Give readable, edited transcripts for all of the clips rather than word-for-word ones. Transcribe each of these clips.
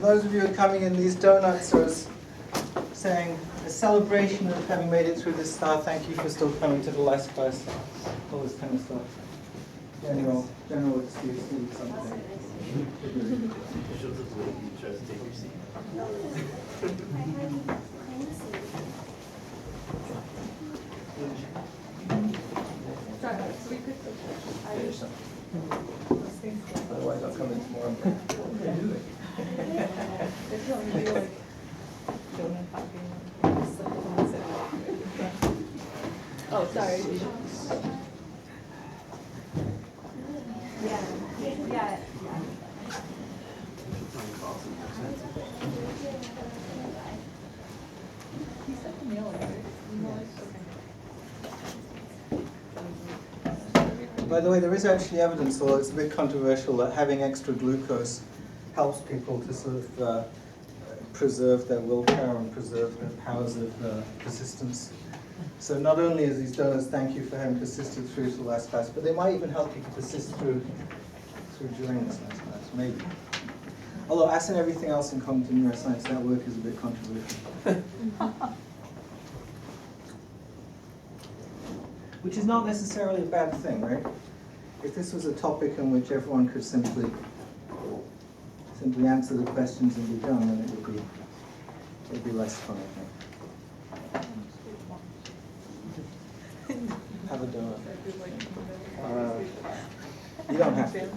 For those of you who are coming in, these donuts are saying a celebration of having made it through this star. Thank you for still coming to the last class. All this kind of stuff. General excuse to eat something. Otherwise, I'll come in tomorrow. What are you doing? Oh, sorry. Yeah. By the way, there is actually evidence, although it's a bit controversial, that having extra glucose helps people to sort of preserve their willpower and preserve their powers of persistence. So not only as these donuts thank you for having persisted through to the last class, but they might even help you to persist through during this last class, maybe. Although, as in everything else in cognitive neuroscience, that work is a bit controversial. Which is not necessarily a bad thing, right? If this was a topic in which everyone could simply answer the questions and be done, then it would be less fun, I think. Have a donut. You don't have to.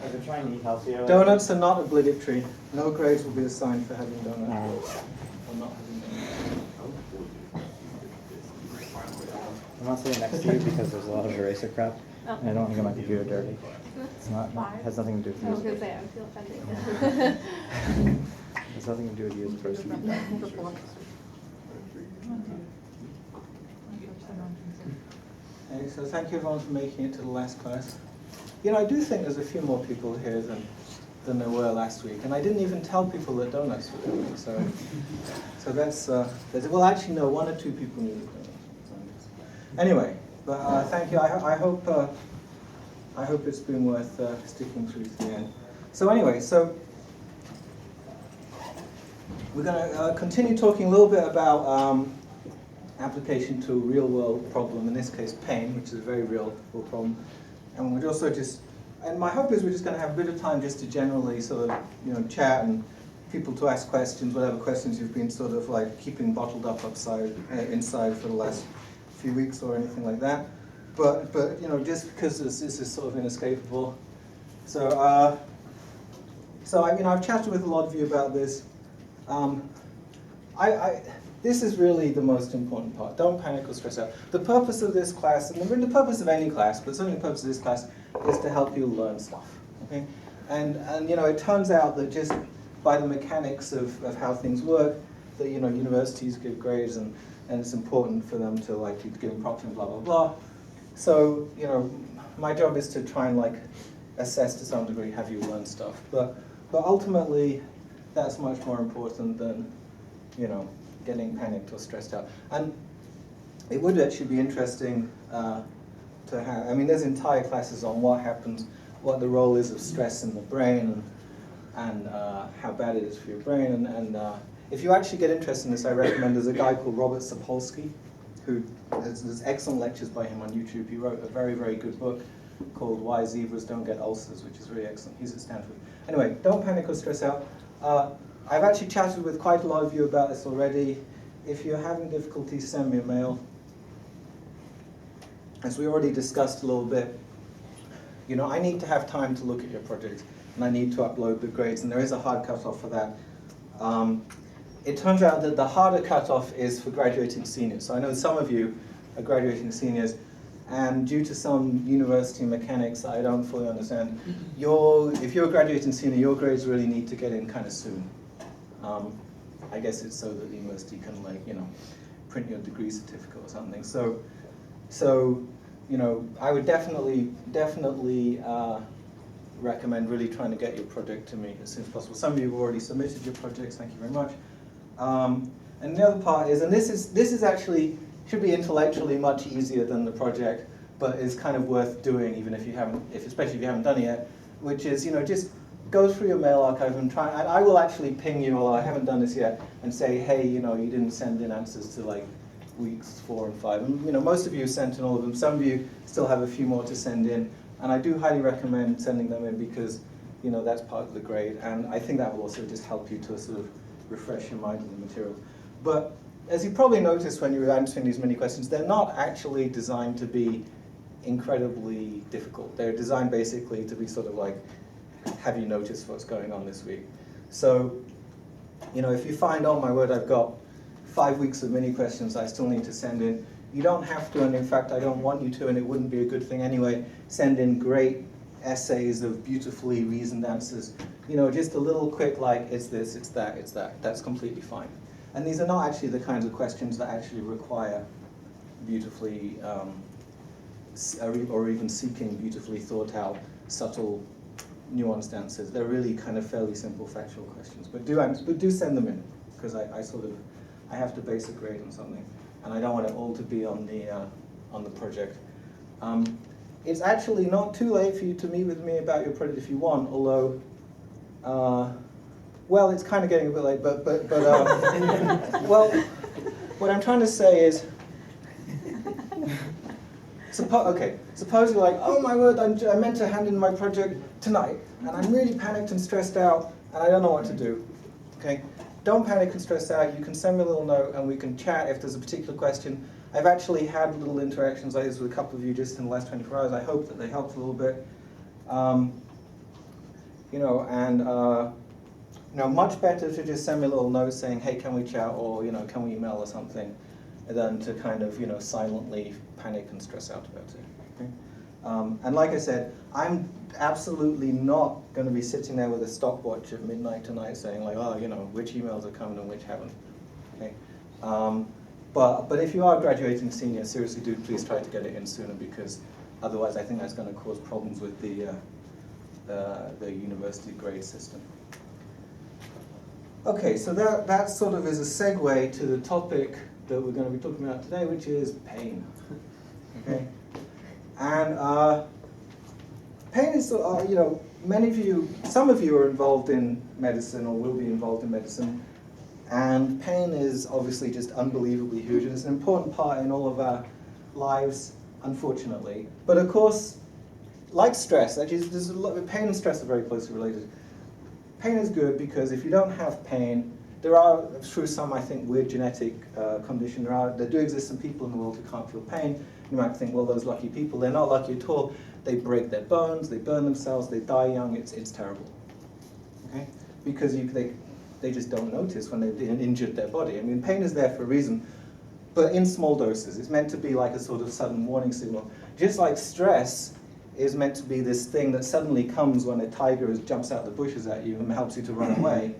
I've been trying to eat healthier. Donuts are not obligatory. No grades will be assigned for having donuts or not having donuts. I'm not sitting next to you because there's a lot of eraser crap, and I don't want to get my computer dirty. It's not has nothing to do with you. I was going to say, I feel offended. It has nothing to do with you as a person. Okay, so thank you everyone for making it to the last class. You know, I do think there's a few more people here than there were last week, and I didn't even tell people that donuts were coming. So that's well, actually no, 1 or 2 people knew the donuts. Anyway, but thank you. I hope it's been worth sticking through to the end. So anyway, so we're going to continue talking a little bit about application to a real-world problem. In this case, pain, which is a very real problem. And we're also and my hope is we're just going to have a bit of time just to generally sort of, chat and people to ask questions, whatever questions you've been sort of like keeping bottled up inside for the last few weeks or anything like that. But just because this is sort of inescapable. So I've chatted with a lot of you about this. This is really the most important part. Don't panic or stress out. The purpose of this class, and the purpose of any class, but certainly the purpose of this class, is to help you learn stuff. Okay? And it turns out that just by the mechanics of how things work, that universities give grades and it's important for them to give them props and blah blah blah. So my job is to try and assess to some degree have you learned stuff. But ultimately, that's much more important than getting panicked or stressed out. And it would actually be interesting to have, there's entire classes on what happens, what the role is of stress in the brain and how bad it is for your brain. And if you actually get interested in this, I recommend there's a guy called Robert Sapolsky, who there's excellent lectures by him on YouTube. He wrote a very, very good book called Why Zebras Don't Get Ulcers, which is really excellent. He's at Stanford. Anyway, don't panic or stress out. I've actually chatted with quite a lot of you about this already. If you're having difficulties, send me a mail. As we already discussed a little bit, I need to have time to look at your project, and I need to upload the grades, and there is a hard cutoff for that. It turns out that the harder cutoff is for graduating seniors. So I know some of you are graduating seniors, and due to some university mechanics that I don't fully understand, if you're a graduating senior, your grades really need to get in kind of soon. I guess it's so that the university can, like, print your degree certificate or something. So I would definitely recommend really trying to get your project to me as soon as possible. Some of you have already submitted your projects, thank you very much. And the other part is, and this is actually, should be intellectually much easier than the project, but is kind of worth doing even if you haven't, especially if you haven't done it yet, which is, just go through your mail archive and try, and I will actually ping you, although I haven't done this yet, and say, hey, you didn't send in answers to like weeks 4 and 5. And most of you sent in all of them. Some of you still have a few more to send in, and I do highly recommend sending them in because that's part of the grade, and I think that will also just help you to sort of refresh your mind with the material. But as you probably noticed when you were answering these mini questions, they're not actually designed to be incredibly difficult. They're designed basically to be sort of like, have you noticed what's going on this week? So, if you find, oh my word, I've got 5 weeks of mini questions I still need to send in, you don't have to, and in fact I don't want you to, and it wouldn't be a good thing anyway, send in great essays of beautifully reasoned answers. Just a little quick like, it's this, it's that, it's that. That's completely fine. And these are not actually the kinds of questions that actually require beautifully, or even seeking beautifully thought out, subtle, nuanced answers. They're really kind of fairly simple factual questions. But do send them in, because I have to base a grade on something, and I don't want it all to be on the project. It's actually not too late for you to meet with me about your project if you want, although, well, it's kind of getting a bit late, but well, what I'm trying to say is, suppose you're like, oh my word, I meant to hand in my project tonight, and I'm really panicked and stressed out, and I don't know what to do, okay? Don't panic and stress out. You can send me a little note, and we can chat if there's a particular question. I've actually had little interactions like this with a couple of you just in the last 24 hours. I hope that they helped a little bit. Much better to just send me a little note saying, hey, can we chat, or can we email or something, than to kind of silently panic and stress out about it. Okay? And like I said, I'm absolutely not going to be sitting there with a stopwatch at midnight tonight saying like, oh, which emails are coming and which haven't. Okay? But if you are graduating senior, seriously do please try to get it in sooner, because otherwise I think that's going to cause problems with the university grade system. Okay, so that sort of is a segue to the topic that we're going to be talking about today, which is pain. Okay, and pain is, many of you, some of you are involved in medicine or will be involved in medicine, and pain is obviously just unbelievably huge, and it's an important part in all of our lives, unfortunately. But of course, like stress, actually, pain and stress are very closely related. Pain is good because if you don't have pain, there are, through some, I think, weird genetic condition, there do exist some people in the world who can't feel pain. You might think, well, those lucky people, they're not lucky at all. They break their bones, they burn themselves, they die young, it's terrible. Okay? Because they just don't notice when they've injured their body. I mean, pain is there for a reason, but in small doses. It's meant to be like a sort of sudden warning signal. Just like stress is meant to be this thing that suddenly comes when a tiger jumps out the bushes at you and helps you to run away,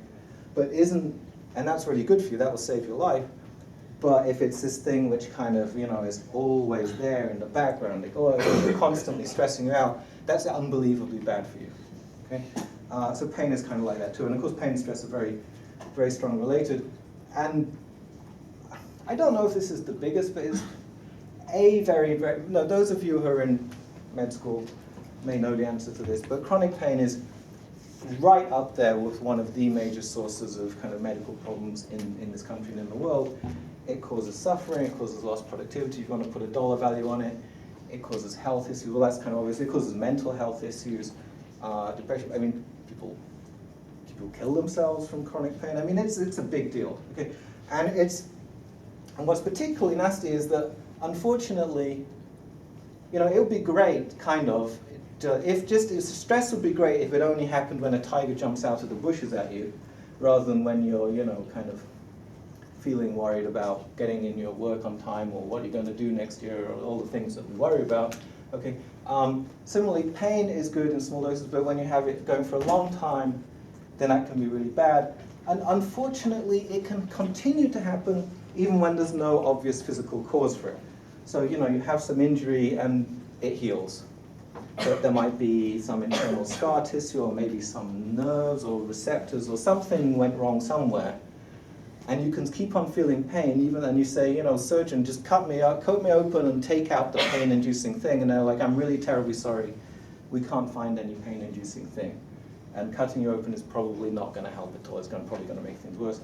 but isn't, and that's really good for you, that will save your life. But if it's this thing which kind of, is always there in the background, like, constantly stressing you out, that's unbelievably bad for you. Okay? So pain is kind of like that too. And of course, pain and stress are very, very strongly related. And I don't know if this is the biggest, but it's those of you who are in med school may know the answer to this, but chronic pain is right up there with one of the major sources of kind of medical problems in this country and in the world. It causes suffering, it causes lost productivity. If you want to put a dollar value on it, it causes health issues. Well, that's kind of obvious. It causes mental health issues, depression. I mean, people kill themselves from chronic pain. I mean, it's a big deal. Okay, and what's particularly nasty is that, unfortunately, it would be great, kind of, if stress would be great if it only happened when a tiger jumps out of the bushes at you, rather than when you're, kind of feeling worried about getting in your work on time, or what you're going to do next year, or all the things that we worry about. Okay. Similarly, pain is good in small doses, but when you have it going for a long time, then that can be really bad. And unfortunately, it can continue to happen even when there's no obvious physical cause for it. So, you have some injury and it heals. But there might be some internal scar tissue, or maybe some nerves or receptors, or something went wrong somewhere. And you can keep on feeling pain, even then you say, surgeon, just cut me open and take out the pain-inducing thing. And they're like, I'm really terribly sorry. We can't find any pain-inducing thing. And cutting you open is probably not going to help at all. It's probably going to make things worse.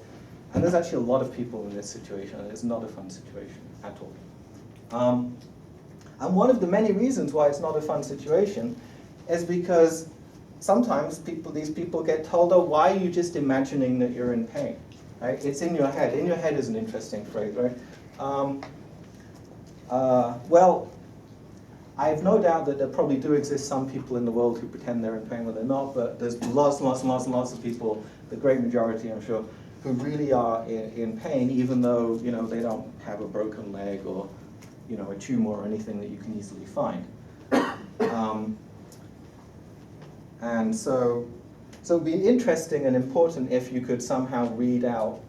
And there's actually a lot of people in this situation, and it's not a fun situation at all. And one of the many reasons why it's not a fun situation is because sometimes these people get told, oh, why are you just imagining that you're in pain? Right? It's in your head. In your head is an interesting phrase, right? Well, I have no doubt that there probably do exist some people in the world who pretend they're in pain when they're not, but there's lots of people, the great majority, I'm sure, who really are in pain, even though they don't have a broken leg or a tumor or anything that you can easily find. And so it'd be interesting and important if you could somehow read out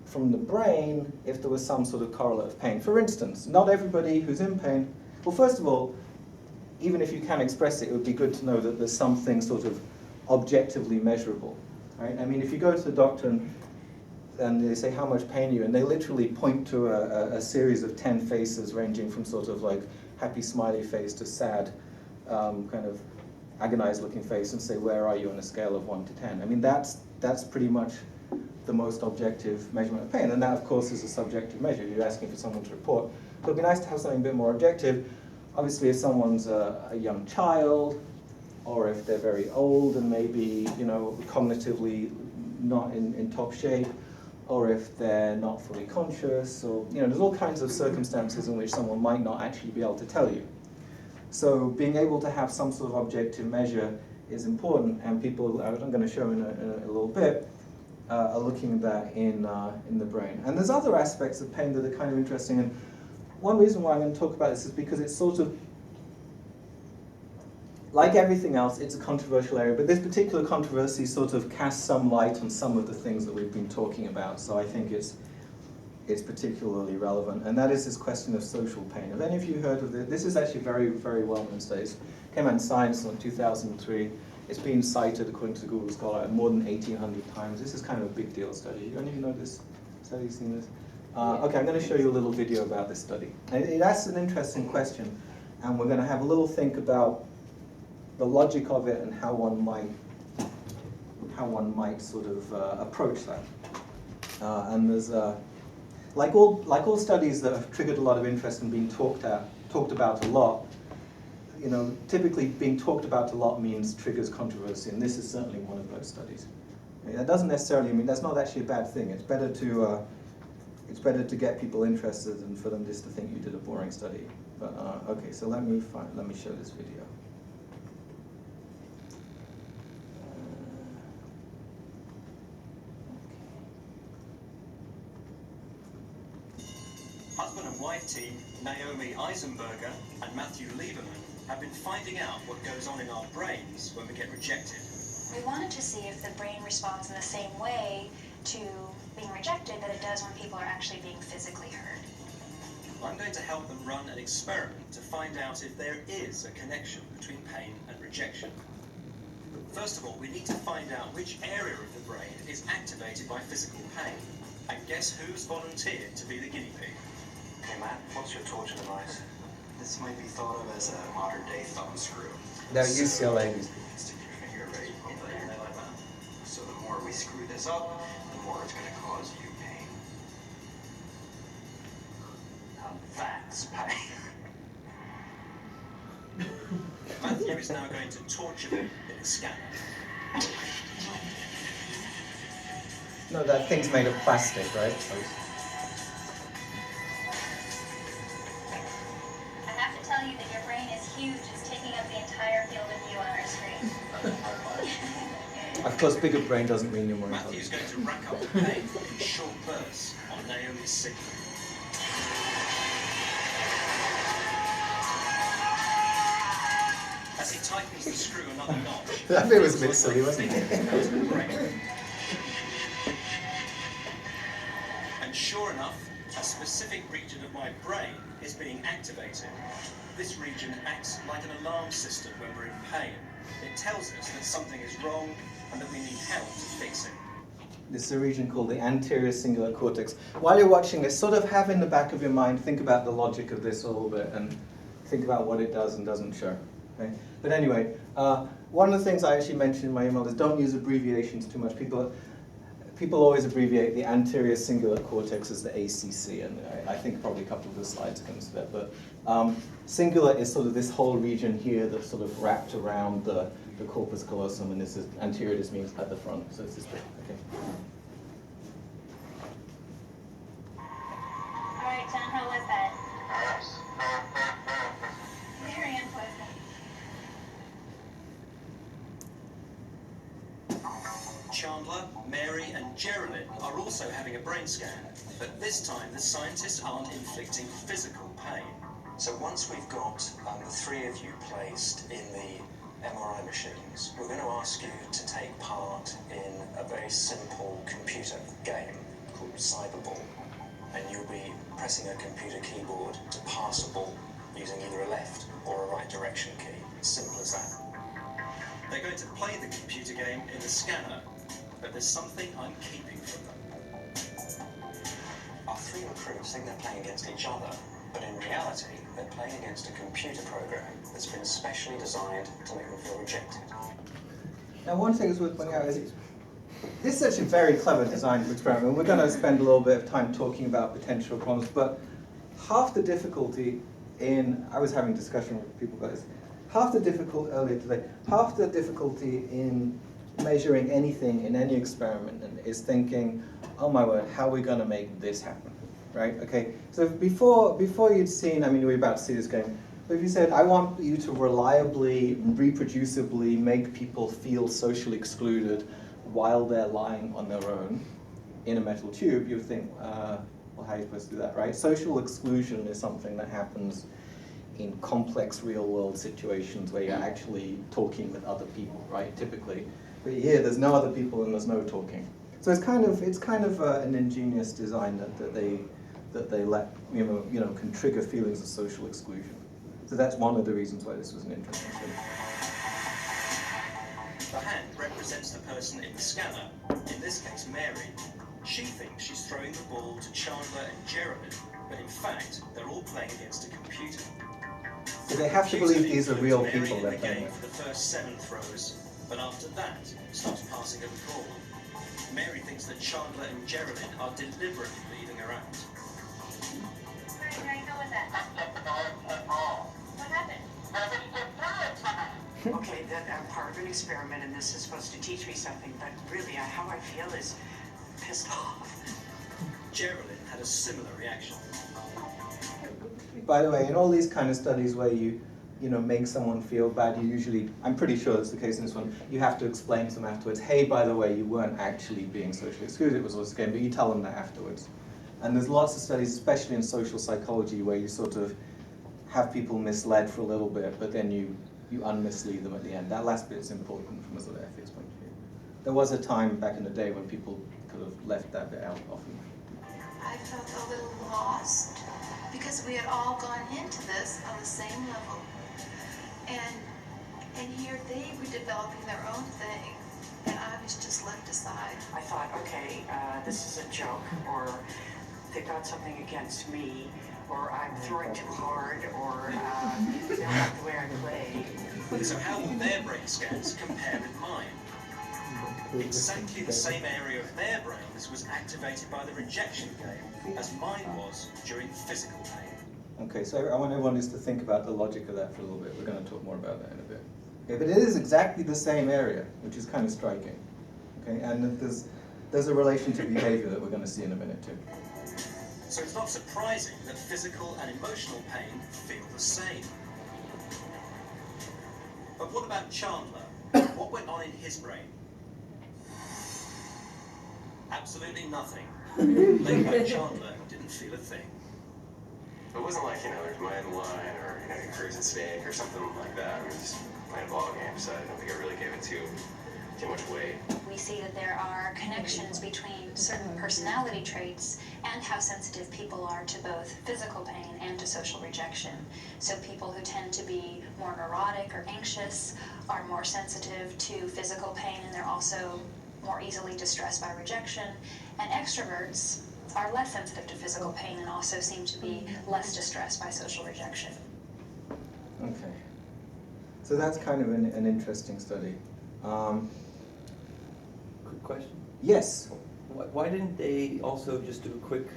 from the brain if there was some sort of correlate of pain. For instance, not everybody who's in pain, well, first of all, even if you can express it, it would be good to know that there's something sort of objectively measurable, right? I mean, if you go to the doctor and they say, how much pain are you? And they literally point to a series of 10 faces ranging from sort of like happy smiley face to sad, kind of agonized looking face, and say, where are you on a scale of 1 to 10? I mean, that's pretty much the most objective measurement of pain. And that, of course, is a subjective measure. You're asking for someone to report. But it'd be nice to have something a bit more objective. Obviously, if someone's a young child, or if they're very old and maybe, cognitively not in top shape, or if they're not fully conscious, or, there's all kinds of circumstances in which someone might not actually be able to tell you. So being able to have some sort of objective measure is important, and people, I'm going to show in a little bit, are looking at that in the brain. And there's other aspects of pain that are kind of interesting, and one reason why I'm going to talk about this is because it's sort of, like everything else, it's a controversial area, but this particular controversy sort of casts some light on some of the things that we've been talking about, so I think it's particularly relevant, and that is this question of social pain. Have any of you heard of this? This is actually very, very well-known studies. It came out in Science in 2003. It's been cited, according to Google Scholar, more than 1,800 times. This is kind of a big deal study. Any of you know this study? Seen this? Okay, I'm going to show you a little video about this study. And it asks an interesting question, and we're going to have a little think about the logic of it and how one might sort of approach that. And there's like all studies that have triggered a lot of interest and been talked about a lot. Typically being talked about a lot means triggers controversy, and this is certainly one of those studies. That doesn't necessarily mean that's not actually a bad thing. It's better to get people interested than for them just to think you did a boring study. But okay, so let me show this video. Husband and wife team Naomi Eisenberger and Matthew Lieberman have been finding out what goes on in our brains when we get rejected. We wanted to see if the brain responds in the same way to being rejected that it does when people are actually being physically hurt. I'm going to help them run an experiment to find out if there is a connection between pain and rejection. First of all, we need to find out which area of the brain is activated by physical pain. And guess who's volunteered to be the guinea pig? Hey Matt, what's your torture device? This might be thought of as a modern-day thumb screw. They're UCLA. Stick your finger right over there like that. So the more we screw this up, the more it's going to cause you pain. Now that's pain. Matthew is now going to torture them in a scanner. No, that thing's made of plastic, right? I have to tell you that your brain is huge. It's taking up the entire field of view on our screen. Of course, bigger brain doesn't mean you're more Matthew's intelligent. going to rack up the pain in short bursts on Naomi's signal. As he tightens the screw another notch, That bit was a bit silly, wasn't it? it? And sure enough, a specific region of my brain is being activated. This region acts like an alarm system when we're in pain. It tells us that something is wrong and that we need help to fix it. This is a region called the anterior cingulate cortex. While you're watching this, sort of have in the back of your mind, think about the logic of this a little bit and think about what it does and doesn't show. Okay? But anyway, one of the things I actually mentioned in my email is don't use abbreviations too much. People always abbreviate the anterior cingulate cortex as the ACC, and I think probably a couple of the slides comes to that. But cingulate is sort of this whole region here that's sort of wrapped around the corpus callosum, and this is anterior. This means at the front, so it's this bit. Okay. All right, John, how was that? Very unpleasant. Chandler, Mary, and Geraldine are also having a brain scan, but this time the scientists aren't inflicting physical pain. So once we've got the three of you placed in the MRI machines, we're going to ask you to take part in a very simple computer game called Cyberball. And you'll be pressing a computer keyboard to pass a ball using either a left or a right direction key. Simple as that. They're going to play the computer game in the scanner, but there's something I'm keeping from them. Our three recruits think they're playing against each other, but in reality, they're playing against a computer program that's been specially designed to make them feel rejected. Now, one thing is worth pointing out is this is actually a very clever design for experiment. We're going to spend a little bit of time talking about potential problems, but half the difficulty I was having a discussion with people about this, earlier today, half the difficulty in measuring anything in any experiment is thinking, oh my word, how are we going to make this happen, right? Okay, so before you'd seen, I mean, we're about to see this game, but if you said, I want you to reliably, reproducibly make people feel socially excluded while they're lying on their own in a metal tube, you would think, well, how are you supposed to do that, right? Social exclusion is something that happens in complex real-world situations where you're actually talking with other people, right? Typically, but here there's no other people and there's no talking. So it's kind of an ingenious design that they let can trigger feelings of social exclusion. So that's one of the reasons why this was an interesting study. The hand represents the person in the scanner, in this case Mary. She thinks she's throwing the ball to Chandler and Geraldine, but in fact they're all playing against a computer. So they have to believe these are real Mary people in the they're playing game with. for the first 7 throws, but after that stops passing her the ball. Mary thinks that Chandler and Geraldine are deliberately leaving her out. All right, how was that? What happened? Okay, I'm part of an experiment and this is supposed to teach me something, but really how I feel is pissed off. Geraldine had a similar reaction. By the way, in all these kind of studies where you make someone feel bad, you usually, I'm pretty sure that's the case in this one, you have to explain to them afterwards, hey, by the way, you weren't actually being socially excluded, it was also a game, but you tell them that afterwards. And there's lots of studies, especially in social psychology, where you sort of have people misled for a little bit, but then you unmislead them at the end. That last bit is important from a sort of ethics point of view. There was a time back in the day when people could have left that bit out often. I felt a little lost because we had all gone into this on the same level. And here they were developing their own thing, and I was just left aside. I thought, okay, this is a joke, or they got something against me, or I'm throwing too hard, or they don't like the way I play. So how will their brain scans compare with mine? Exactly the same area of their brains was activated by the rejection game as mine was during physical pain. Okay, so I want everyone just to think about the logic of that for a little bit. We're going to talk more about that in a bit. Okay, but it is exactly the same area, which is kind of striking. Okay, and there's a relation to behavior that we're going to see in a minute too. So it's not surprising that physical and emotional pain feel the same. But what about Chandler? What went on in his brain? Absolutely nothing. Laid-back Chandler didn't feel a thing. It wasn't like, there's mine in the line, or, cruising snake, or something like that. We were just playing a ball game, so I don't think I really gave it too too much weight. We see that there are connections between certain personality traits and how sensitive people are to both physical pain and to social rejection. So people who tend to be more neurotic or anxious are more sensitive to physical pain, and they're also more easily distressed by rejection. And extroverts are less sensitive to physical pain and also seem to be less distressed by social rejection. Okay. So that's kind of an interesting study. Quick question. Yes. Why didn't they also just do a quick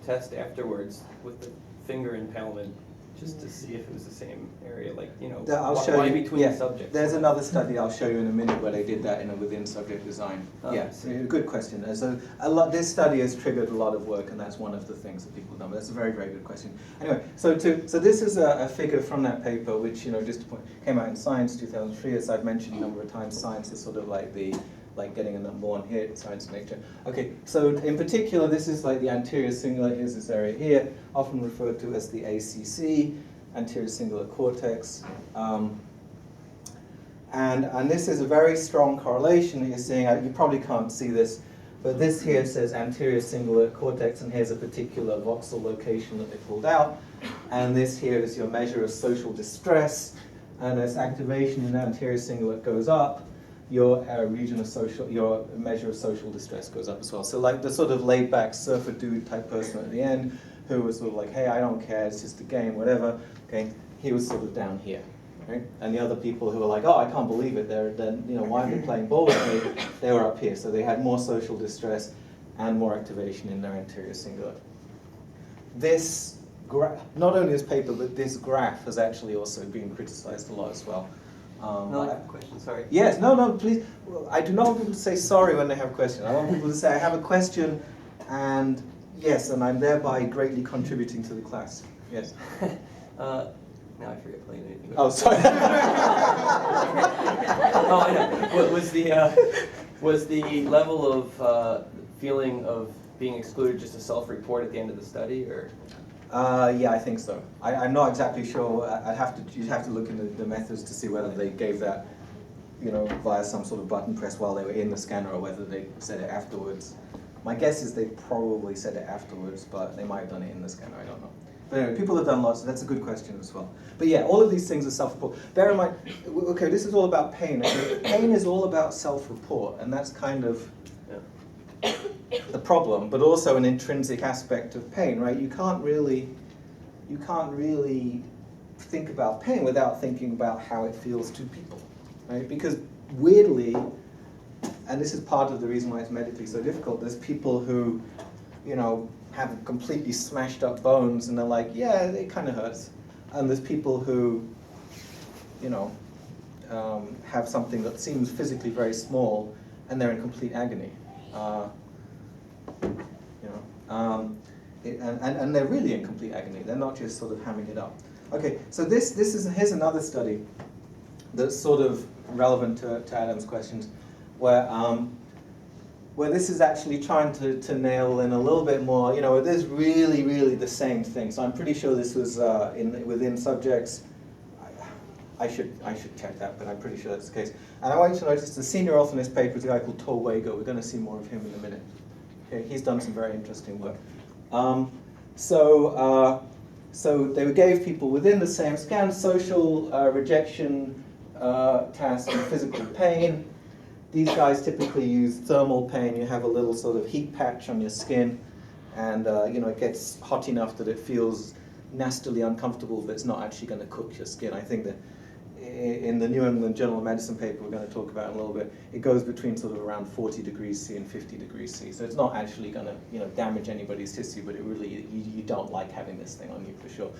test afterwards with the finger impalement, just to see if it was the same area? Like, you know, I'll show why you between subjects? There's another study I'll show you in a minute where they did that in a within subject design. Oh, Yeah, so good question. So this study has triggered a lot of work, and that's one of the things that people have done. But that's a very, very good question. Anyway, so this is a figure from that paper, which, you know, just to point, came out in Science 2003. As I've mentioned a number of times, Science is sort of like getting a #1 hit, Science and Nature. Okay, so in particular, this is like the anterior cingulate. Here's this area here, often referred to as the ACC, anterior cingulate cortex. And this is a very strong correlation that you're seeing. You probably can't see this, but this here says anterior cingulate cortex, and here's a particular voxel location that they pulled out. And this here is your measure of social distress, and as activation in the anterior cingulate goes up, your your measure of social distress goes up as well. So like the sort of laid-back surfer dude type person at the end, who was sort of like, hey, I don't care, it's just a game, whatever. Okay, he was sort of down here. Right? And the other people who were like, oh, I can't believe it, they're you know, why are they playing ball with me? They were up here. So they had more social distress and more activation in their anterior cingulate. This graph, not only this paper, but this graph has actually also been criticized a lot as well. Another question, sorry. Yes, no, please. Well, I do not want people to say sorry when they have questions. I want people to say, I have a question, and yes, and I'm thereby greatly contributing to the class. Yes. Now I forget playing anything. Oh, sorry. Oh, I know. What was the level of feeling of being excluded just a self-report at the end of the study, or? Yeah, I think so. I'm not exactly sure. You'd have to look into the methods to see whether they gave that, you know, via some sort of button press while they were in the scanner, or whether they said it afterwards. My guess is they probably said it afterwards, but they might have done it in the scanner. I don't know. But anyway, people have done lots. That's a good question as well. But yeah, all of these things are self-report. Bear in mind, okay, this is all about pain. Okay? Pain is all about self-report, and that's kind of the problem, but also an intrinsic aspect of pain, right? You can't really think about pain without thinking about how it feels to people, right? Because weirdly, and this is part of the reason why it's medically so difficult, there's people who, you know, have completely smashed up bones and they're like, yeah, it kind of hurts. And there's people who, you know, have something that seems physically very small and they're in complete agony. And they're really in complete agony. They're not just sort of hamming it up. Okay, so here's another study that's sort of relevant to Adam's questions, where this is actually trying to nail in a little bit more, you know, it is really the same thing. So I'm pretty sure this was within subjects. I should check that, but I'm pretty sure that's the case. And I want you to notice the senior author in this paper is a guy called Tor Wager. We're going to see more of him in a minute. Okay, he's done some very interesting work. So they gave people within the same scan social rejection task and physical pain. These guys typically use thermal pain. You have a little sort of heat patch on your skin, and you know, it gets hot enough that it feels nastily uncomfortable, but it's not actually going to cook your skin. I think that in the New England Journal of Medicine paper we're going to talk about in a little bit, it goes between sort of around 40 degrees C and 50 degrees C. So it's not actually going to, you know, damage anybody's tissue, but it really, you don't like having this thing on you for sure.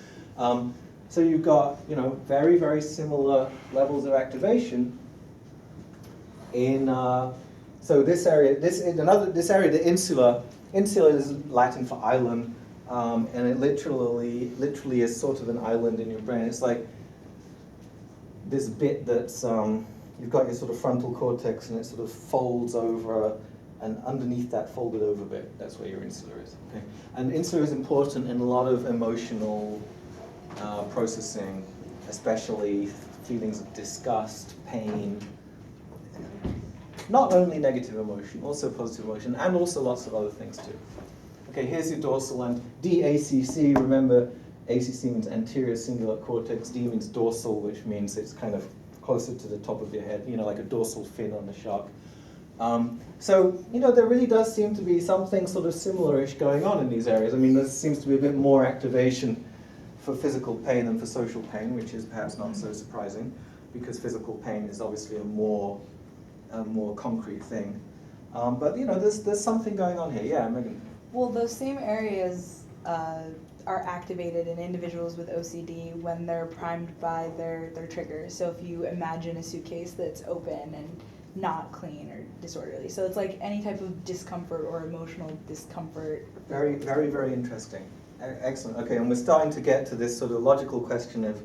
So you've got, you know, very similar levels of activation in so this area, the insula is Latin for island, and it literally is sort of an island in your brain. It's like this bit that's you've got your sort of frontal cortex, and it sort of folds over, and underneath that folded over bit, that's where your insula is. Okay, and insula is important in a lot of emotional processing, especially feelings of disgust, pain. not only negative emotion, also positive emotion, and also lots of other things too. Okay, here's your dorsal and DACC. Remember, ACC means anterior cingulate cortex, D means dorsal, which means it's kind of closer to the top of your head, like a dorsal fin on a shark. So, there really does seem to be something sort of similar-ish going on in these areas. I mean, there seems to be a bit more activation for physical pain than for social pain, which is perhaps not so surprising, because physical pain is obviously a more concrete thing. But, there's something going on here. Yeah, Megan? Well, those same areas are activated in individuals with OCD when they're primed by their triggers. So if you imagine a suitcase that's open and not clean or disorderly. So it's like any type of discomfort or emotional discomfort. Very, very, very interesting. Excellent. Okay, and we're starting to get to this sort of logical question of,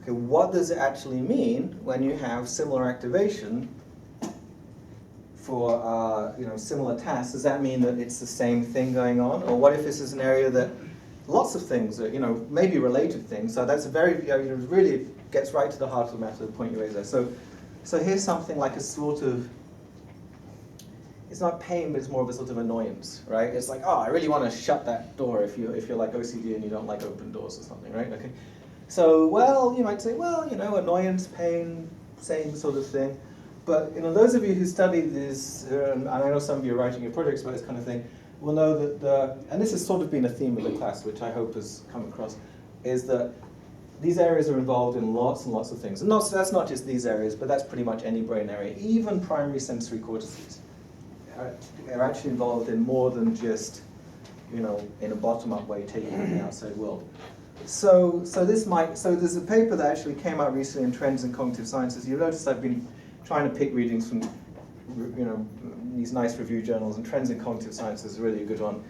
okay, what does it actually mean when you have similar activation for similar tasks? Does that mean that it's the same thing going on, or what if this is an area that lots of things are, maybe related things? So that's a very, really gets right to the heart of the matter, the point you raised there. So here's something like a sort of, it's not pain, but it's more of a sort of annoyance, right? It's like, oh, I really want to shut that door if you're like OCD and you don't like open doors or something, right? Okay. So, well, you might say, well, annoyance, pain, same sort of thing. But those of you who study this, and I know some of you are writing your projects about this kind of thing, will know that and this has sort of been a theme of the class, which I hope has come across, is that these areas are involved in lots and lots of things. And that's not just these areas, but that's pretty much any brain area. Even primary sensory cortices are actually involved in more than just, in a bottom-up way, taking in the outside world. So there's a paper that actually came out recently in Trends in Cognitive Sciences. You'll notice I've been trying to pick readings from, these nice review journals, and Trends in Cognitive Sciences is really a good one.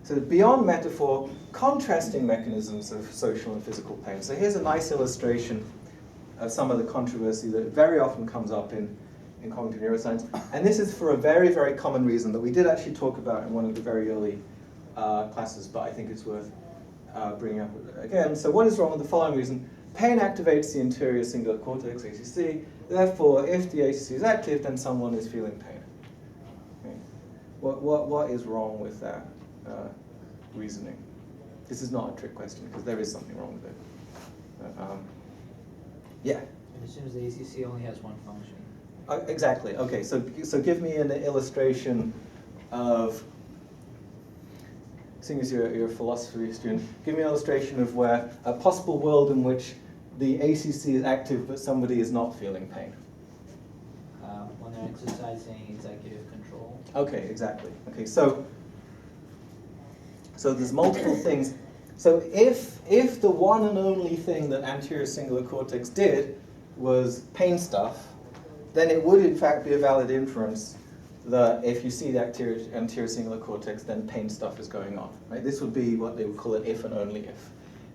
So beyond metaphor, contrasting mechanisms of social and physical pain. So here's a nice illustration of some of the controversy that very often comes up in cognitive neuroscience. And this is for a very, very common reason that we did actually talk about in one of the very early classes, but I think it's worth bringing up again. So what is wrong with the following reason? Pain activates the anterior cingulate cortex, ACC. Therefore, if the ACC is active, then someone is feeling pain. Okay. What is wrong with that reasoning? This is not a trick question, because there is something wrong with it. Yeah? It assumes the ACC only has one function. Exactly. Okay, so give me an illustration of, seeing as you're a philosophy student, give me an illustration of where a possible world in which the ACC is active but somebody is not feeling pain. When they're exercising executive control. Okay, exactly. Okay, so there's multiple things. So if the one and only thing that anterior cingulate cortex did was pain stuff, then it would in fact be a valid inference that if you see the anterior cingulate cortex, then pain stuff is going on. Right? This would be what they would call an if and only if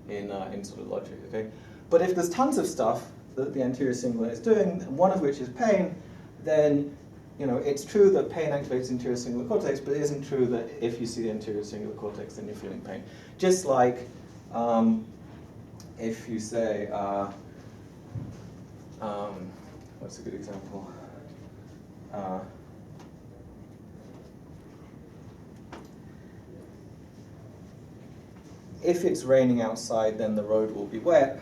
in sort of logic. Okay, but if there's tons of stuff that the anterior cingulate is doing, one of which is pain, then it's true that pain activates the anterior cingulate cortex, but it isn't true that if you see the anterior cingulate cortex, then you're feeling pain. Just like if you say, what's a good example? If it's raining outside, then the road will be wet,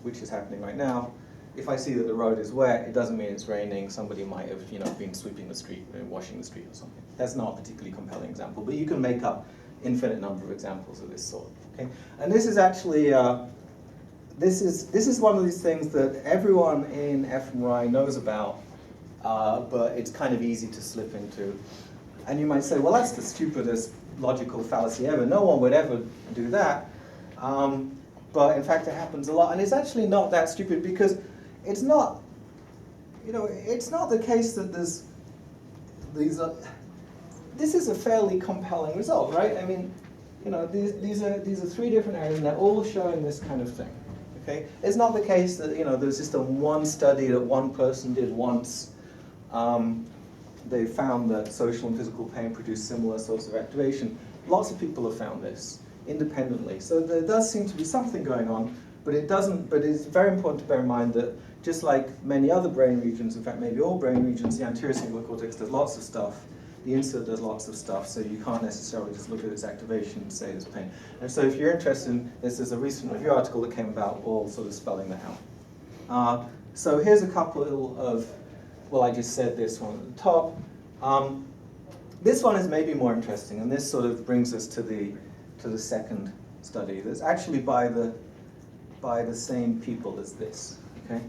which is happening right now. If I see that the road is wet, it doesn't mean it's raining. Somebody might have been sweeping the street, washing the street or something. That's not a particularly compelling example, but you can make up infinite number of examples of this sort. Okay? And this is actually this is one of these things that everyone in fMRI knows about, but it's kind of easy to slip into. And you might say, well, that's the stupidest logical fallacy ever. No one would ever do that. But in fact, it happens a lot. And it's actually not that stupid, because it's not, it's not the case that there's these this is a fairly compelling result, right? I mean, these are three different areas, and they're all showing this kind of thing. Okay, it's not the case that there's just one study that one person did once. They found that social and physical pain produce similar sorts of activation. Lots of people have found this independently. So there does seem to be something going on, but it doesn't. But it's very important to bear in mind that just like many other brain regions, in fact maybe all brain regions, the anterior cingulate cortex does lots of stuff, the insert does lots of stuff, so you can't necessarily just look at its activation and say there's pain. And so if you're interested in this, there's a recent review article that came about all sort of spelling that out. So here's a couple of, well, I just said this one at the top. This one is maybe more interesting, and this sort of brings us to the second study. That's actually by the same people as this. Okay.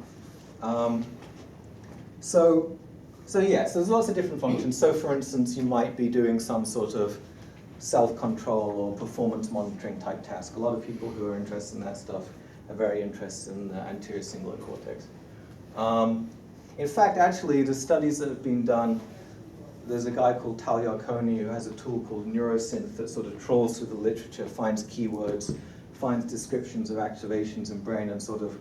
So yes, there's lots of different functions. So for instance, you might be doing some sort of self-control or performance monitoring type task. A lot of people who are interested in that stuff are very interested in the anterior cingulate cortex. In fact, actually, the studies that have been done, there's a guy called Tal Yarkoni who has a tool called Neurosynth that sort of trawls through the literature, finds keywords, finds descriptions of activations in brain, and sort of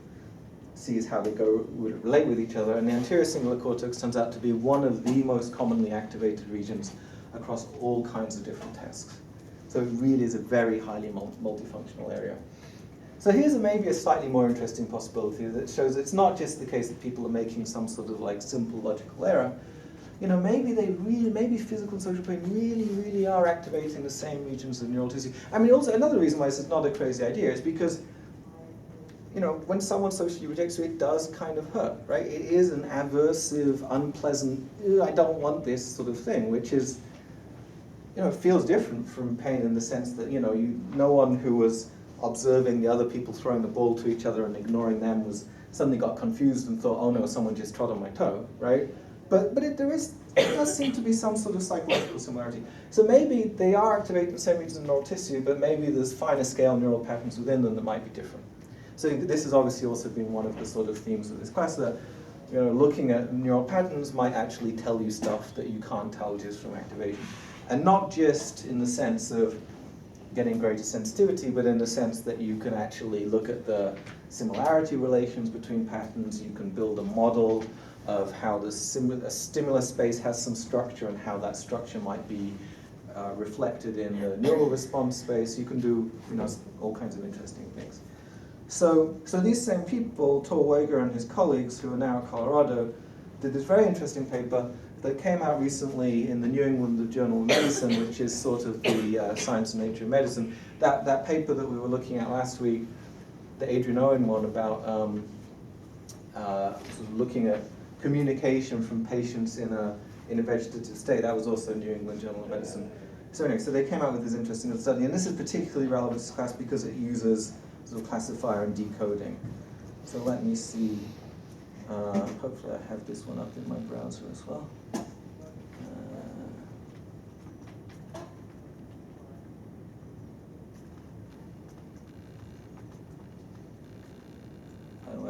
sees how they relate with each other. And the anterior cingulate cortex turns out to be one of the most commonly activated regions across all kinds of different tasks. So it really is a very highly multifunctional area. So here's maybe a slightly more interesting possibility that shows it's not just the case that people are making some sort of like simple logical error. You know, maybe maybe physical and social pain really are activating the same regions of neural tissue. I mean, also another reason why this is not a crazy idea is because, you know, when someone socially rejects you, it does kind of hurt, right? It is an aversive, unpleasant, I don't want this sort of thing, which is, you know, it feels different from pain in the sense that, you know, no one who was observing the other people throwing the ball to each other and ignoring them suddenly got confused and thought, oh no, someone just trod on my toe, right? But it does seem to be some sort of psychological similarity. So maybe they are activating the same regions of neural tissue, but maybe there's finer scale neural patterns within them that might be different. So this has obviously also been one of the sort of themes of this class, that, you know, looking at neural patterns might actually tell you stuff that you can't tell just from activation. And not just in the sense of getting greater sensitivity, but in the sense that you can actually look at the similarity relations between patterns, you can build a model of how a stimulus space has some structure and how that structure might be reflected in the neural response space. You can do, you know, all kinds of interesting things. So these same people, Tor Wager and his colleagues, who are now at Colorado, did this very interesting paper that came out recently in the New England Journal of Medicine, which is sort of the Science and Nature of Medicine. That paper that we were looking at last week, the Adrian Owen one about sort of looking at communication from patients in a vegetative state, that was also New England Journal of Medicine. So anyway, so they came out with this interesting study, and this is particularly relevant to this class because it uses sort of classifier and decoding. So let me see. Hopefully I have this one up in my browser as well.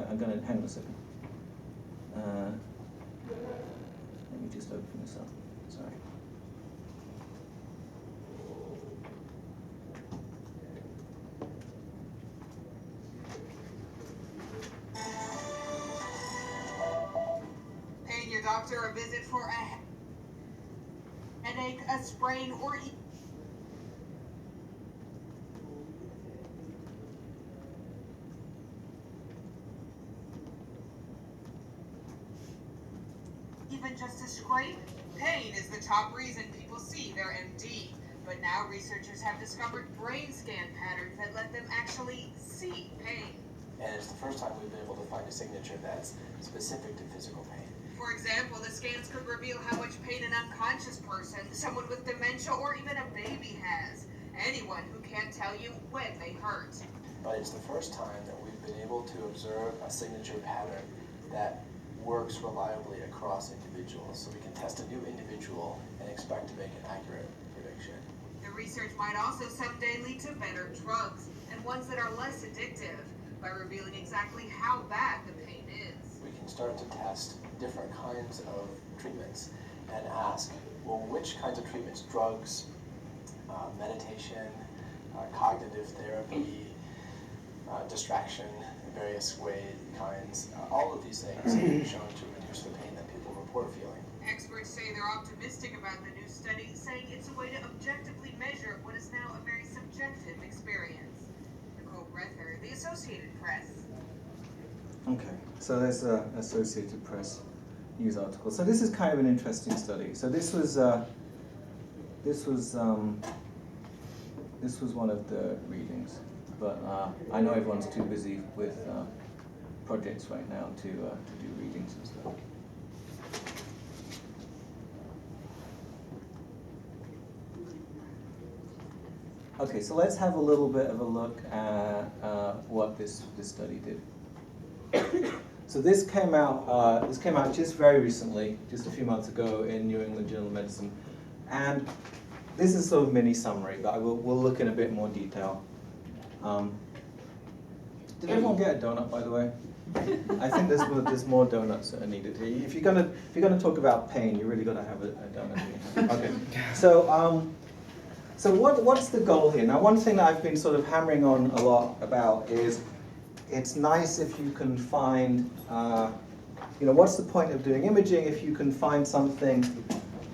I'm going to hang on a second. Let me just open this up. Sorry. Paying your doctor a visit for a headache, a sprain, or even just a scrape? Pain is the top reason people see their MD. But now researchers have discovered brain scan patterns that let them actually see pain. And it's the first time we've been able to find a signature that's specific to physical pain. For example, the scans could reveal how much pain an unconscious person, someone with dementia, or even a baby has. Anyone who can't tell you when they hurt. But it's the first time that we've been able to observe a signature pattern that works reliably across individuals. So we can test a new individual and expect to make an accurate prediction. The research might also someday lead to better drugs, and ones that are less addictive, by revealing exactly how bad the pain is. We can start to test different kinds of treatments and ask, well, which kinds of treatments, drugs, meditation, cognitive therapy, distraction in various kinds, all of these things have been shown to reduce the pain that people report feeling. Experts say they're optimistic about the new study, saying it's a way to objectively measure what is now a very subjective experience. Nicole Brether, The Associated Press. Okay, so there's an Associated Press news article. So this is kind of an interesting study. So this was one of the readings, but I know everyone's too busy with projects right now to do readings and stuff. Okay, so let's have a little bit of a look at what this study did. So this came out just very recently, just a few months ago in New England Journal of Medicine, and this is sort of a mini summary, but we'll look in a bit more detail. Did everyone get a donut, by the way? I think there's more donuts that are needed here. If you're gonna talk about pain, you really got to have a donut here. Okay. So what's the goal here? Now, one thing that I've been sort of hammering on a lot about is it's nice if you can find, what's the point of doing imaging if you can find something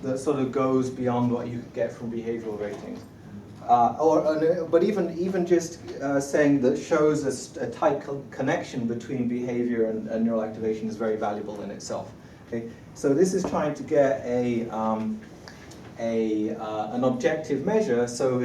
that sort of goes beyond what you could get from behavioral ratings? But even just saying that shows a tight connection between behavior and neural activation is very valuable in itself. Okay? So this is trying to get an objective measure. So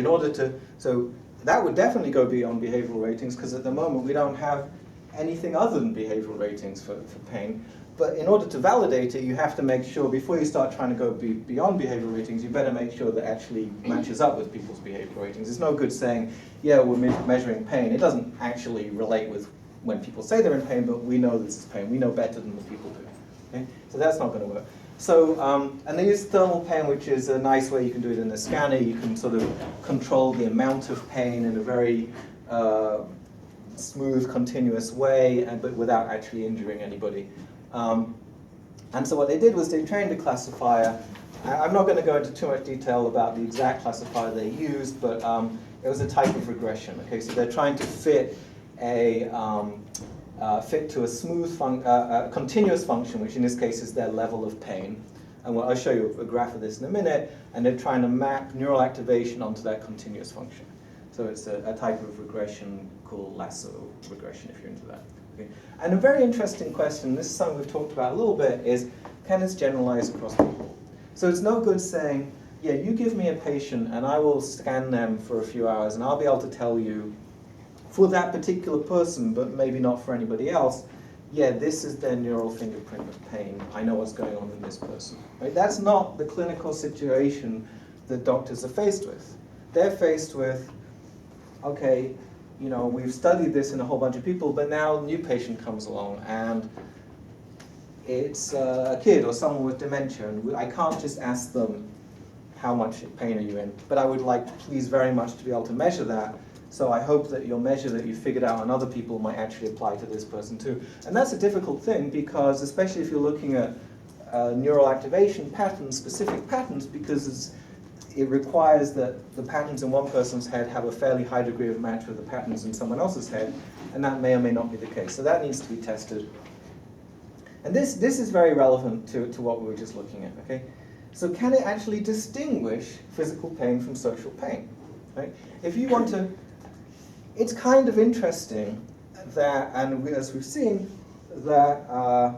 that would definitely go beyond behavioral ratings, because at the moment we don't have anything other than behavioral ratings for pain. But in order to validate it, you have to make sure, before you start trying to go beyond behavioral ratings, you better make sure that actually matches up with people's behavioral ratings. It's no good saying, yeah, we're measuring pain. It doesn't actually relate with when people say they're in pain, but we know this is pain. We know better than the people do. Okay? So that's not going to work. So, and they use thermal pain, which is a nice way you can do it in a scanner. You can sort of control the amount of pain in a very smooth, continuous way, but without actually injuring anybody. And so what they did was they trained a classifier. I'm not going to go into too much detail about the exact classifier they used, but it was a type of regression. Okay, so they're trying to fit to a smooth, continuous function, which in this case is their level of pain. And I'll show you a graph of this in a minute. And they're trying to map neural activation onto that continuous function. So it's a type of regression called lasso regression, if you're into that. Okay. And a very interesting question, this is something we've talked about a little bit, is can this generalize across people? So it's no good saying, yeah, you give me a patient and I will scan them for a few hours and I'll be able to tell you for that particular person, but maybe not for anybody else, yeah, this is their neural fingerprint of pain. I know what's going on in this person. Right? That's not the clinical situation that doctors are faced with. They're faced with, okay, we've studied this in a whole bunch of people, but now a new patient comes along and it's a kid or someone with dementia, and I can't just ask them how much pain are you in, but I would like, please, very much to be able to measure that. So I hope that your measure that you figured out on other people might actually apply to this person too. And that's a difficult thing, because especially if you're looking at neural activation patterns, specific patterns, because it requires that the patterns in one person's head have a fairly high degree of match with the patterns in someone else's head, and that may or may not be the case. So that needs to be tested. And this is very relevant to what we were just looking at. Okay, so can it actually distinguish physical pain from social pain? Right? If you want to, it's kind of interesting that, and as we've seen, that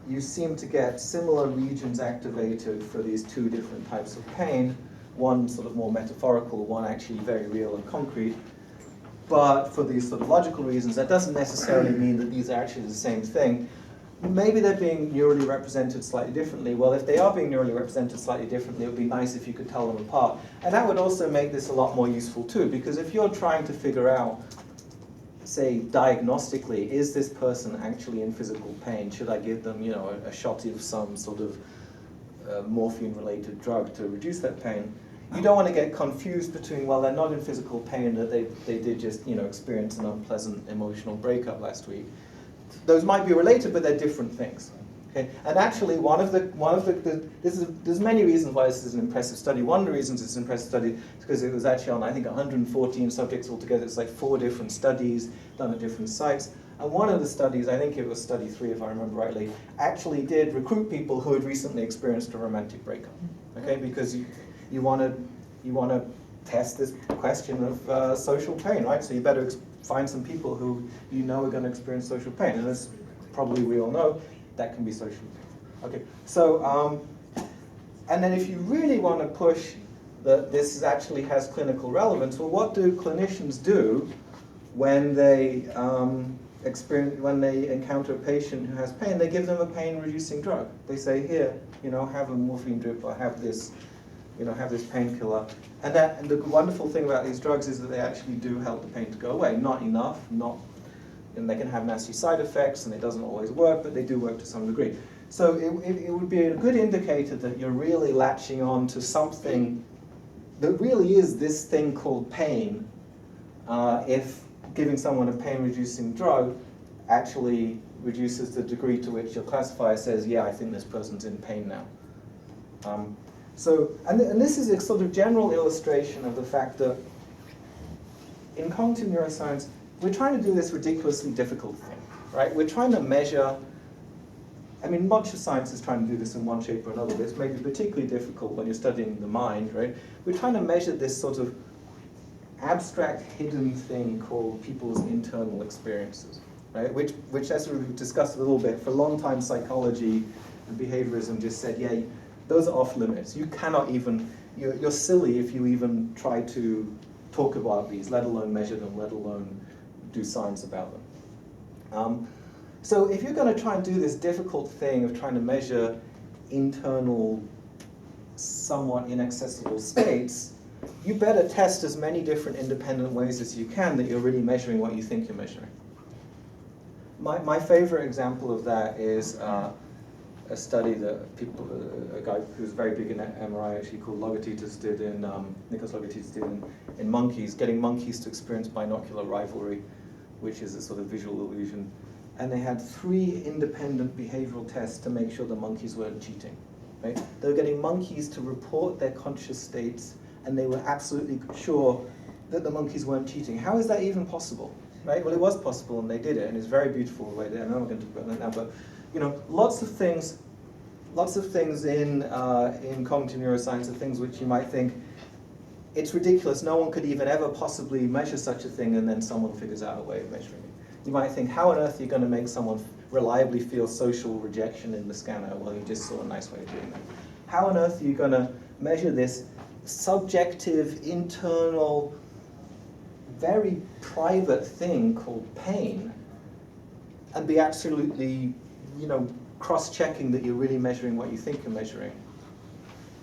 you seem to get similar regions activated for these two different types of pain, one sort of more metaphorical, one actually very real and concrete. But for these sort of logical reasons, that doesn't necessarily mean that these are actually the same thing. Maybe they're being neurally represented slightly differently. Well, if they are being neurally represented slightly differently, it would be nice if you could tell them apart. And that would also make this a lot more useful too, because if you're trying to figure out, say, diagnostically, is this person actually in physical pain? Should I give them, a shot of some sort of morphine-related drug to reduce that pain? You don't want to get confused between, well, they're not in physical pain, that they did just, experience an unpleasant emotional breakup last week. Those might be related, but they're different things. Okay? And actually, there's many reasons why this is an impressive study. One of the reasons it's an impressive study is because it was actually on, I think, 114 subjects altogether. It's like 4 different studies done at different sites. And one of the studies, I think it was study 3 if I remember rightly, actually did recruit people who had recently experienced a romantic breakup. Okay? Because you want to test this question of social pain, right? So you better find some people who you know are going to experience social pain. And as probably we all know, that can be social pain. Okay, so, and then if you really want to push that this actually has clinical relevance, well, what do clinicians do when they when they encounter a patient who has pain? They give them a pain-reducing drug. They say, here, have a morphine drip, or have this, have this painkiller. And the wonderful thing about these drugs is that they actually do help the pain to go away. Not enough, and they can have nasty side effects, and it doesn't always work, but they do work to some degree. So it would be a good indicator that you're really latching on to something that really is this thing called pain, if giving someone a pain-reducing drug actually reduces the degree to which your classifier says, yeah, I think this person's in pain now. And this is a sort of general illustration of the fact that in cognitive neuroscience, we're trying to do this ridiculously difficult thing, right? We're trying to measure, much of science is trying to do this in one shape or another, but it's maybe particularly difficult when you're studying the mind, right? We're trying to measure this sort of abstract, hidden thing called people's internal experiences, right? Which, as we've discussed a little bit, for a long time psychology and behaviorism just said, yeah, those are off limits. You cannot even, you're silly if you even try to talk about these, let alone measure them, let alone do science about them. So if you're going to try and do this difficult thing of trying to measure internal, somewhat inaccessible states, you better test as many different independent ways as you can that you're really measuring what you think you're measuring. My favorite example of that is a study that a guy who's very big in MRI actually called Nikos Logotitis did in monkeys, getting monkeys to experience binocular rivalry, which is a sort of visual illusion. And they had 3 independent behavioral tests to make sure the monkeys weren't cheating. Right? They were getting monkeys to report their conscious states, and they were absolutely sure that the monkeys weren't cheating. How is that even possible? Right? Well, it was possible, and they did it, and it's very beautiful the way they. I'm not going to talk about that now, but lots of things in cognitive neuroscience are things which you might think it's ridiculous. No one could even ever possibly measure such a thing, and then someone figures out a way of measuring it. You might think, how on earth are you going to make someone reliably feel social rejection in the scanner? Well, you just saw a nice way of doing that. How on earth are you going to measure this subjective, internal, very private thing called pain and be absolutely, cross-checking that you're really measuring what you think you're measuring?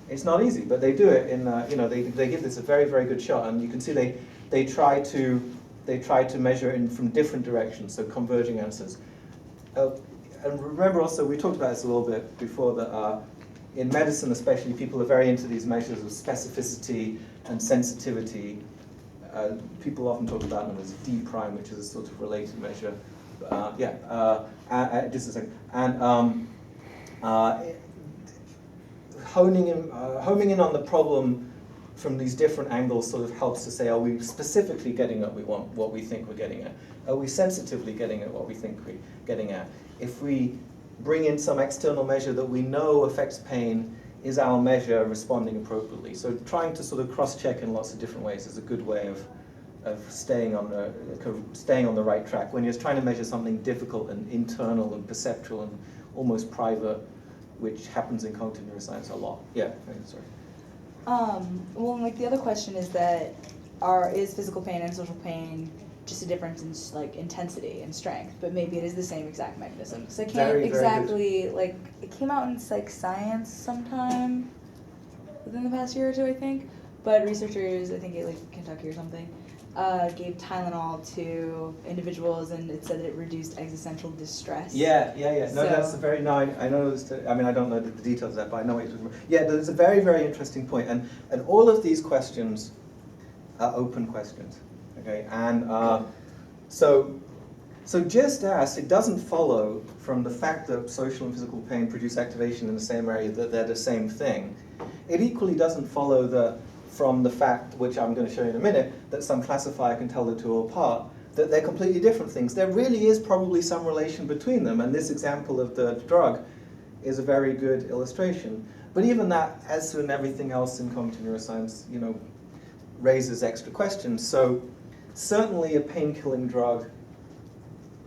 It's not easy, but they do it in, they give this a very, very good shot, and you can see they try to measure in from different directions, so converging answers. And remember also, we talked about this a little bit before, that in medicine especially, people are very into these measures of specificity and sensitivity. People often talk about them as D prime, which is a sort of related measure. Just a second. And honing in on the problem from these different angles sort of helps to say, are we specifically getting at what we think we're getting at? Are we sensitively getting at what we think we're getting at? If we bring in some external measure that we know affects pain, is our measure responding appropriately? So trying to sort of cross-check in lots of different ways is a good way of staying on the right track when you're trying to measure something difficult and internal and perceptual and almost private, which happens in cognitive neuroscience a lot. Yeah, sorry. Well, like the other question is that is physical pain and social pain just a difference in intensity and strength, but maybe it is the same exact mechanism. So I can't very exactly it came out in Psych Science sometime within the past year or two, I think. But researchers, I think at Kentucky or something, gave Tylenol to individuals, and it said that it reduced existential distress. Yeah. No, that's a very. No, I know. I don't know the details of that, but I know what you're talking about. Yeah, there's a very, very interesting point, and all of these questions are open questions. Okay, and so just as it doesn't follow from the fact that social and physical pain produce activation in the same area that they're the same thing, it equally doesn't follow from the fact, which I'm going to show you in a minute, that some classifier can tell the two apart, that they're completely different things. There really is probably some relation between them, and this example of the drug is a very good illustration. But even that, as in everything else in cognitive neuroscience, raises extra questions. So certainly a pain-killing drug,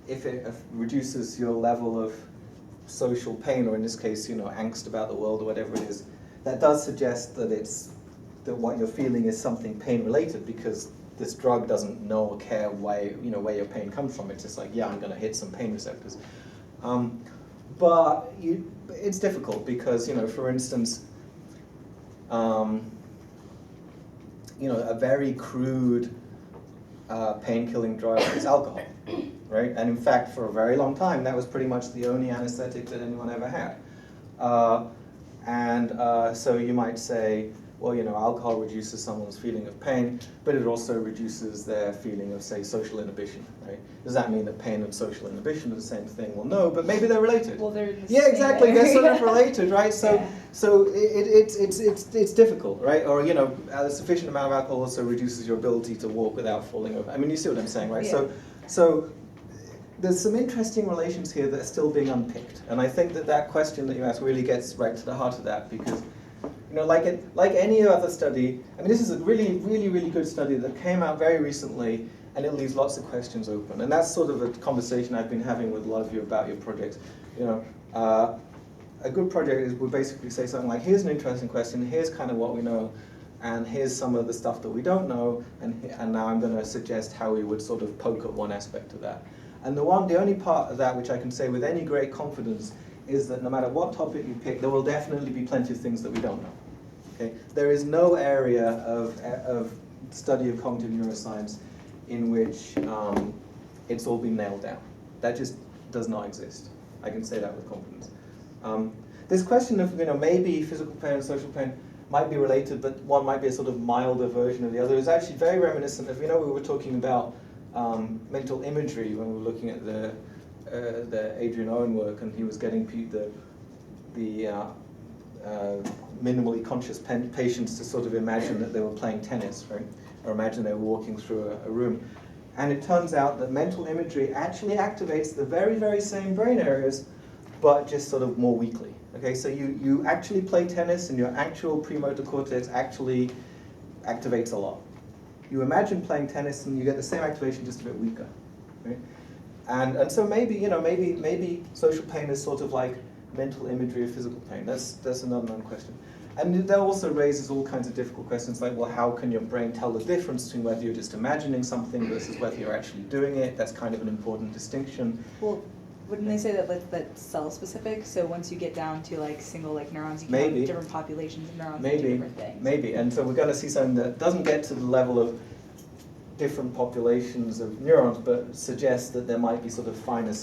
if it reduces your level of social pain, or in this case, angst about the world or whatever it is, that does suggest that what you're feeling is something pain-related, because this drug doesn't know or care where your pain comes from. It's just like, yeah, I'm going to hit some pain receptors. But it's difficult because, for instance, a very crude pain-killing drug is alcohol, right? And in fact, for a very long time, that was pretty much the only anesthetic that anyone ever had. So you might say, well, alcohol reduces someone's feeling of pain, but it also reduces their feeling of, say, social inhibition, right? Does that mean that pain and social inhibition are the same thing? Well, no, but maybe they're related. Well, they're the yeah, same exactly. They're sort of area. related, right? So, Yeah. so it's difficult, right? Or a sufficient amount of alcohol also reduces your ability to walk without falling over. I mean, you see what I'm saying, right? Yeah. So there's some interesting relations here that are still being unpicked, and I think that question that you asked really gets right to the heart of that, because like any other study, I mean, this is a really, really, really good study that came out very recently, and it leaves lots of questions open. And that's sort of a conversation I've been having with a lot of you about your projects. A good project is we basically say something like, here's an interesting question, here's kind of what we know, and here's some of the stuff that we don't know, and now I'm going to suggest how we would sort of poke at one aspect of that. And the only part of that which I can say with any great confidence is that no matter what topic you pick, there will definitely be plenty of things that we don't know. Okay? There is no area of study of cognitive neuroscience in which it's all been nailed down. That just does not exist. I can say that with confidence. This question of maybe physical pain and social pain might be related, but one might be a sort of milder version of the other, is actually very reminiscent of, we were talking about mental imagery when we were looking at the Adrian Owen work, and he was getting the minimally conscious patients to sort of imagine that they were playing tennis, right? Or imagine they were walking through a room. And it turns out that mental imagery actually activates the very, very same brain areas, but just sort of more weakly. Okay, so you actually play tennis, and your actual premotor cortex actually activates a lot. You imagine playing tennis, and you get the same activation, just a bit weaker, right? And so maybe social pain is sort of like mental imagery of physical pain. That's another known question. And that also raises all kinds of difficult questions like, well, how can your brain tell the difference between whether you're just imagining something versus whether you're actually doing it? That's kind of an important distinction. Well, wouldn't they say that that's cell specific? So once you get down to like single neurons, you can Maybe. have different populations of neurons that do different things. Maybe. And so we're going to see something that doesn't get to the level of different populations of neurons, but suggests that there might be sort of finer